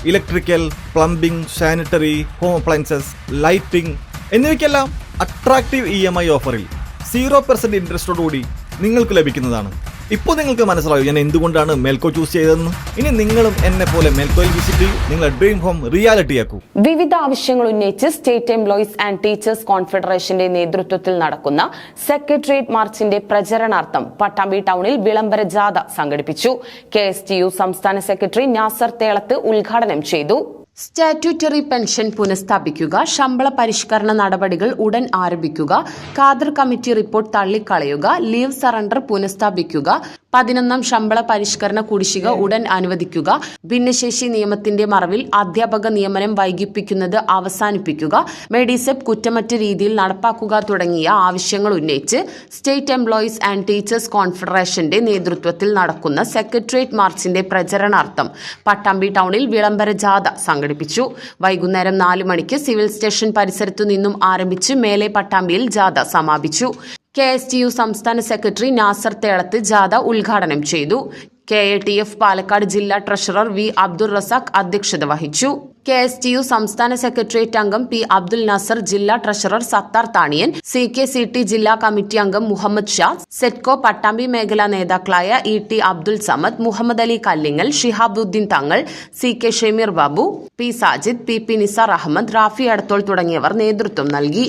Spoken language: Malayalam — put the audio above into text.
Electrical, plumbing, sanitary, home appliances, lighting എന്നിവയ്ക്കെല്ലാം അട്രാക്റ്റീവ് EMI ഓഫറിൽ 0% ഇൻട്രസ്റ്റോടുകൂടി നിങ്ങൾക്ക് ലഭിക്കുന്നതാണ്. ഇപ്പോൾ നിങ്ങൾക്ക് മനസ്സിലായോ ഞാൻ എന്തുകൊണ്ടാണ് മെൽക്കോ ചൂസ് ചെയ്തതെന്ന്. ഇനി നിങ്ങളും എന്നെ പോലെ മെൽക്കോയിൽ വിസിറ്റ് ചെയ്യൂ, നിങ്ങളുടെ ഡ്രീം ഹോം റിയാലിറ്റിയാക്കൂ. വിവിധ ആവശ്യങ്ങൾ ഉന്നയിച്ച് സ്റ്റേറ്റ് എംപ്ലോയീസ് ആൻഡ് ടീച്ചേഴ്സ് കോൺഫെഡറേഷന്റെ നേതൃത്വത്തിൽ നടക്കുന്ന സെക്രട്ടേറിയറ്റ് മാർച്ചിന്റെ പ്രചരണാർത്ഥം പട്ടാമ്പി ടൗണിൽ വിളംബര ജാഥ സംഘടിപ്പിച്ചു. KSTU സംസ്ഥാന സെക്രട്ടറി നാസർ തേളത്ത് ഉദ്ഘാടനം ചെയ്തു. സ്റ്റാറ്റ്യൂട്ടറി പെൻഷൻ പുനഃസ്ഥാപിക്കുക, ശമ്പള പരിഷ്കരണ നടപടികൾ ഉടൻ ആരംഭിക്കുക, ഖാദർ കമ്മിറ്റി റിപ്പോർട്ട് തള്ളിക്കളയുക, ലീവ് സറണ്ടർ പുനഃസ്ഥാപിക്കുക, 11ാം ശമ്പള പരിഷ്കരണ കുടിശ്ശിക ഉടൻ അനുവദിക്കുക, ഭിന്നശേഷി നിയമത്തിന്റെ മറവിൽ അധ്യാപക നിയമനം വൈകിപ്പിക്കുന്നത് അവസാനിപ്പിക്കുക, മെഡിസെപ് കുറ്റമറ്റ രീതിയിൽ നടപ്പാക്കുക തുടങ്ങിയ ആവശ്യങ്ങൾ ഉന്നയിച്ച് സ്റ്റേറ്റ് എംപ്ലോയീസ് ആൻഡ് ടീച്ചേഴ്സ് കോൺഫെഡറേഷന്റെ നേതൃത്വത്തിൽ നടക്കുന്ന സെക്രട്ടേറിയറ്റ് മാർച്ചിന്റെ പ്രചരണാർത്ഥം പട്ടാമ്പി ടൗണിൽ വിളംബര ജാഥ സംഘടിപ്പിച്ചു. വൈകുന്നേരം 4 മണിക്ക് സിവിൽ സ്റ്റേഷൻ പരിസരത്തു നിന്നും ആരംഭിച്ച് മേലെ പട്ടാമ്പിയിൽ ജാഥ സമാപിച്ചു. KSTU സംസ്ഥാന സെക്രട്ടറി നാസർ തേളത്ത് ജാഥ ഉദ്ഘാടനം ചെയ്തു. KATF പാലക്കാട് ജില്ലാ ട്രഷറർ V അബ്ദുൾ റസാഖ് അധ്യക്ഷത വഹിച്ചു. KSTU സംസ്ഥാന സെക്രട്ടേറിയറ്റ് അംഗം P അബ്ദുൽ നാസർ, ജില്ലാ ട്രഷറർ സത്താർ താണിയൻ, CKCT ജില്ലാ കമ്മിറ്റി അംഗം മുഹമ്മദ് ഷാ, സെറ്റ്കോ പട്ടാമ്പി മേഖലാ നേതാക്കളായ ET അബ്ദുൽ സമദ്, മുഹമ്മദ് അലി കല്ലിങ്ങൽ, ഷിഹാബുദ്ദീൻ തങ്ങൾ, CK Shameer Babu, P Sajid, PP Nisar Ahmed, Rafi അടത്തോൾ തുടങ്ങിയവർ നേതൃത്വം നൽകി.